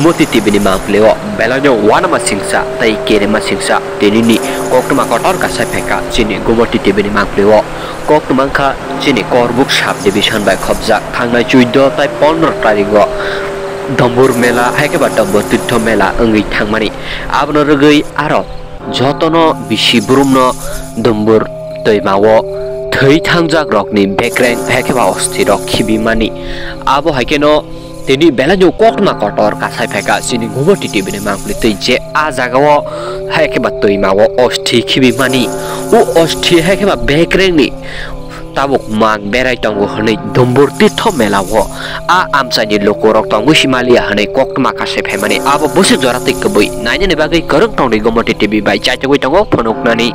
gumoti TV ni mangpleo belanyo wana masingsa tai kere masingsa denini koktuma kotor kasai pheka chini gumoti TV ni mangpleo koktumangkha chini korbuk sab division by khobja thangnai 14 tai 15 tarigo dambur mela haikeba dambur tirtho mela angi thangmani abno rogoi aro jotono bisi brumno dambur toimawo thei thangjak rokni background haikeba osti rok khibimani abo haikeno tini belanyo kokma kotor kasai pheka chini gumoti TV ni mangpli tei je a jagao haikeba toimawo osti khibimani u osti haikeba background ni tabuk mang berai tongo hone dambur tirtho melawo a amsani lokorok tongo himalia hone koktuma kasai phemani abo bose jorate keboi naine ne bagai karang tongni gumoti TV bai chaitagoi tongo phonoknani